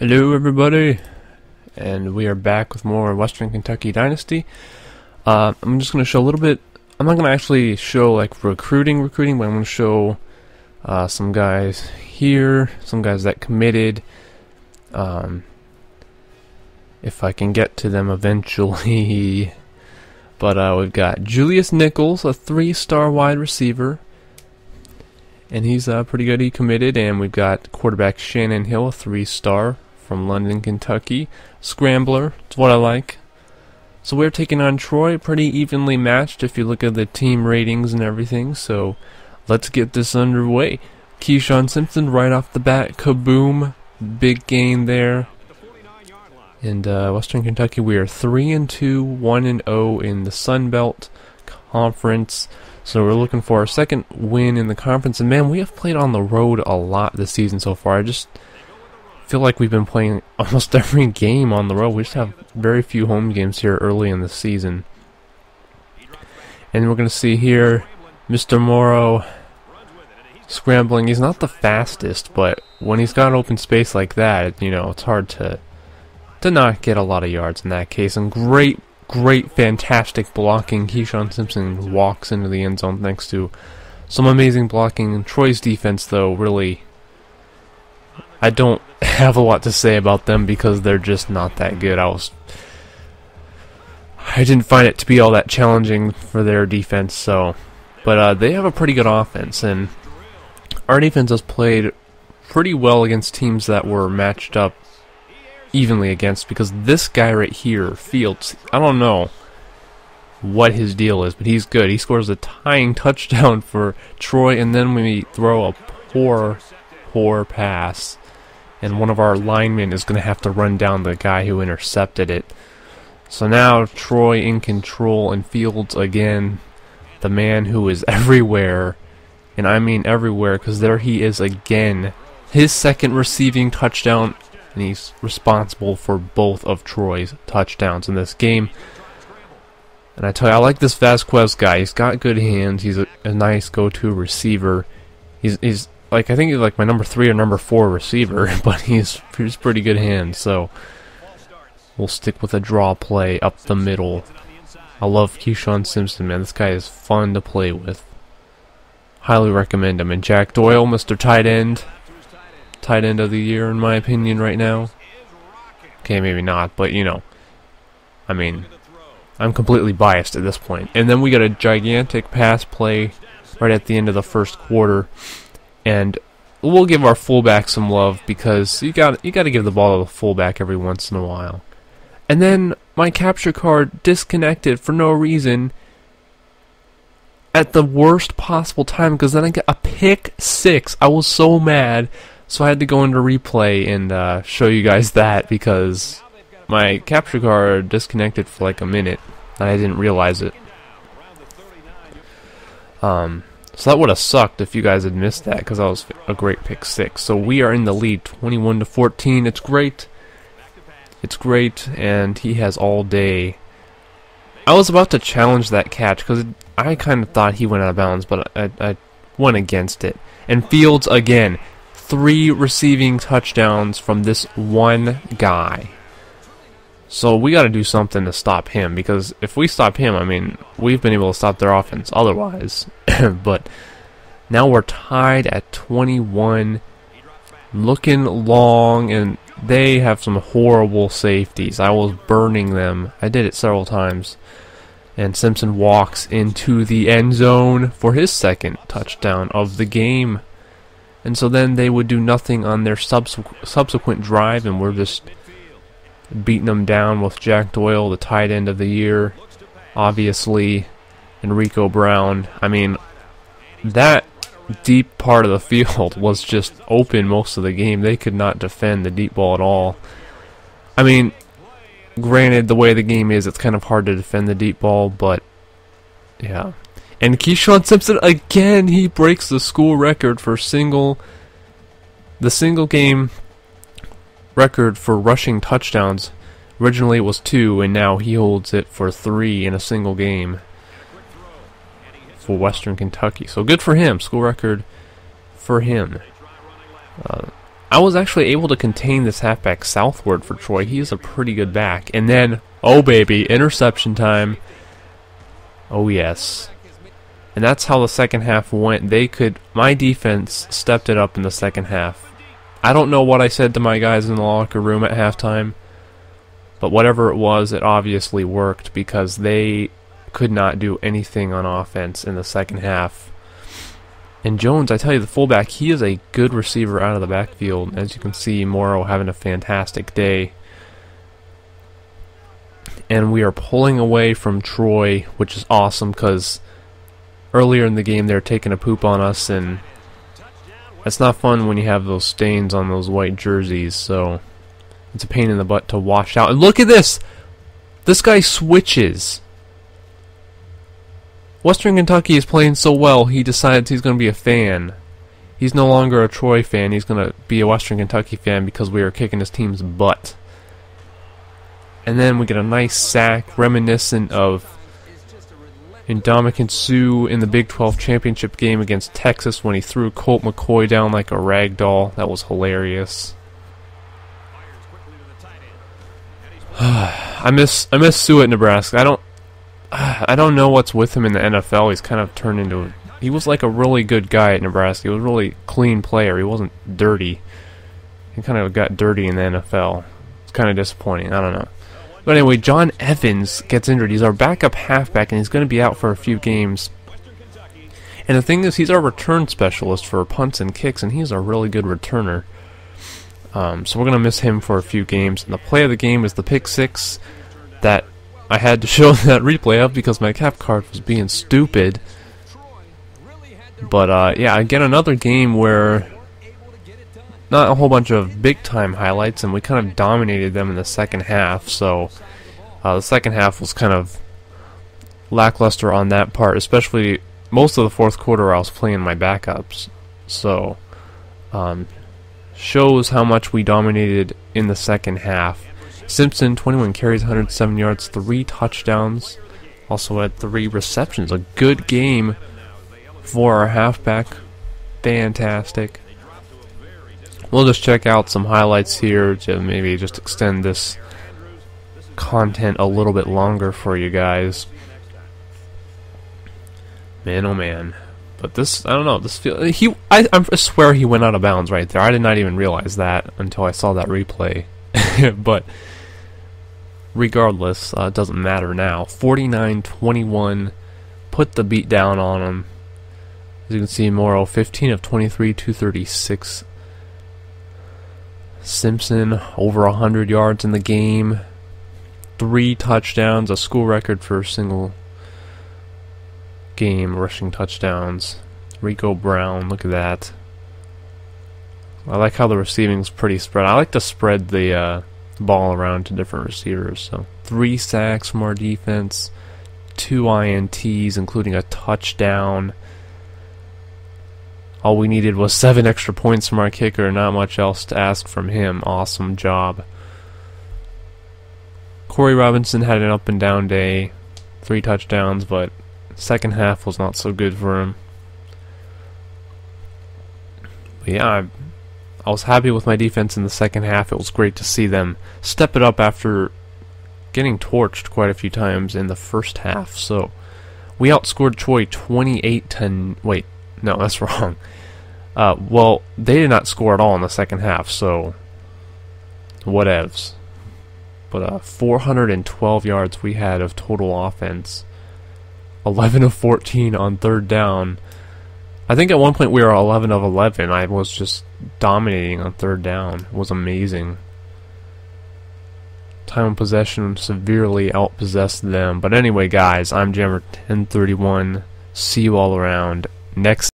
Hello everybody, and we are back with more Western Kentucky Dynasty. I'm just going to show a little bit. I'm not going to actually show like recruiting, but I'm going to show some guys here, some guys that committed, if I can get to them eventually. But we've got Julius Nichols, a 3-star wide receiver, and he's pretty good. He committed. And we've got quarterback Shannon Hill, a 3-star from London, Kentucky. Scrambler, it's what I like. So we're taking on Troy, pretty evenly matched if you look at the team ratings and everything. So let's get this underway. Keyshawn Simpson right off the bat, kaboom, big gain there. And Western Kentucky, we are 3-2, 1-0 in the Sun Belt Conference. So we're looking for our second win in the conference. And man, we have played on the road a lot this season so far. I just feel like we've been playing almost every game on the road. We just have very few home games here early in the season. And we're going to see here Mr. Morrow scrambling. He's not the fastest, but when he's got open space like that, you know, it's hard to not get a lot of yards in that case. And great, fantastic blocking. Keyshawn Simpson walks into the end zone thanks to some amazing blocking. And Troy's defense, though, really, I don't have a lot to say about them because they're just not that good. I didn't find it to be all that challenging for their defense. So, but they have a pretty good offense, and our defense has played pretty well against teams that were matched up evenly against, because this guy right here, Fields, I don't know what his deal is, but he's good. He scores a tying touchdown for Troy, and then we throw a poor pass, and one of our linemen is going to have to run down the guy who intercepted it. So now Troy in control, and Fields again, the man who is everywhere, and I mean everywhere, because there he is again, his second receiving touchdown, and he's responsible for both of Troy's touchdowns in this game. And I tell you, I like this Vasquez guy. He's got good hands. He's a nice go-to receiver. He's like, I think he's like my number 3 or number 4 receiver, but he's pretty good hands. So we'll stick with a draw play up the middle. I love Keyshawn Simpson, man. This guy is fun to play with. Highly recommend him. And Jack Doyle, Mr. Tight End of the year in my opinion right now. Okay, maybe not, but you know, I mean, I'm completely biased at this point. And then we got a gigantic pass play right at the end of the first quarter, and we'll give our fullback some love, because you got to give the ball to the fullback every once in a while. And then my capture card disconnected for no reason at the worst possible time, because then I got a pick 6. I was so mad. So I had to go into replay and show you guys that, because my capture card disconnected for like a minute and I didn't realize it. So that would have sucked if you guys had missed that, because that was a great pick 6. So we are in the lead, 21-14. It's great. It's great, and he has all day. I was about to challenge that catch because I kind of thought he went out of bounds, but I went against it. And Fields again. 3 receiving touchdowns from this one guy. So we got to do something to stop him, because if we stop him, I mean, we've been able to stop their offense otherwise. But now we're tied at 21, looking long, and they have some horrible safeties. I was burning them. I did it several times. And Simpson walks into the end zone for his second touchdown of the game. And so then they would do nothing on their subsequent drive, and we're just beating them down with Jack Doyle, the tight end of the year, obviously, and Rico Brown. I mean, that deep part of the field was just open most of the game. They could not defend the deep ball at all. I mean, granted, the way the game is, it's kind of hard to defend the deep ball, but yeah. And Keyshawn Simpson, again, he breaks the school record for the single game record for rushing touchdowns. Originally it was 2, and now he holds it for 3 in a single game for Western Kentucky. So good for him, school record for him. I was actually able to contain this halfback southward for Troy. He is a pretty good back. And then, oh baby, interception time. Oh yes. And that's how the second half went. My defense stepped it up in the second half. I don't know what I said to my guys in the locker room at halftime, but whatever it was, it obviously worked because they could not do anything on offense in the second half. And Jones, I tell you, the fullback, he is a good receiver out of the backfield. As you can see, Morrow having a fantastic day. And we are pulling away from Troy, which is awesome because earlier in the game they were taking a poop on us, and it's not fun when you have those stains on those white jerseys, so it's a pain in the butt to wash out. And look at this! This guy switches. Western Kentucky is playing so well, he decides he's going to be a fan. He's no longer a Troy fan, he's going to be a Western Kentucky fan because we are kicking his team's butt. And then we get a nice sack reminiscent of Ndamukong Suh in the Big 12 championship game against Texas when he threw Colt McCoy down like a rag doll. That was hilarious. I miss Suh at Nebraska. I don't know what's with him in the NFL. He's kind of turned into... He was like a really good guy at Nebraska. He was a really clean player. He wasn't dirty. He kind of got dirty in the NFL. It's kind of disappointing. I don't know. But anyway, John Evans gets injured. He's our backup halfback, and he's going to be out for a few games. And the thing is, he's our return specialist for punts and kicks, and he's a really good returner. So we're going to miss him for a few games. And the play of the game is the pick six that I had to show that replay of because my cap card was being stupid. But yeah, again, another game where not a whole bunch of big-time highlights, and we kind of dominated them in the second half. So the second half was kind of lackluster on that part, especially most of the fourth quarter I was playing my backups. So shows how much we dominated in the second half. Simpson, 21 carries, 107 yards, 3 touchdowns. Also had 3 receptions. A good game for our halfback. Fantastic. We'll just check out some highlights here to maybe just extend this content a little bit longer for you guys. Man, oh man. But this, I don't know, this I swear he went out of bounds right there. I did not even realize that until I saw that replay. But regardless, it doesn't matter now. 49-21, put the beat down on him. As you can see, Morrow, 15 of 23, 236. Simpson, over 100 yards in the game. 3 touchdowns, a school record for a single game rushing touchdowns. Rico Brown, look at that. I like how the receiving's pretty spread. I like to spread the ball around to different receivers. So 3 sacks from our defense, 2 INTs, including a touchdown. All we needed was 7 extra points from our kicker, not much else to ask from him. Awesome job. Corey Robinson had an up and down day, 3 touchdowns, but second half was not so good for him. But yeah, I was happy with my defense in the second half. It was great to see them step it up after getting torched quite a few times in the first half. So we outscored Troy 28-... Wait, no, that's wrong. Well, they did not score at all in the second half, so whatevs. But 412 yards we had of total offense. 11 of 14 on third down. I think at one point we were 11 of 11. I was just dominating on third down. It was amazing. Time of possession severely outpossessed them. But anyway, guys, I'm Jammer1031. See you all around next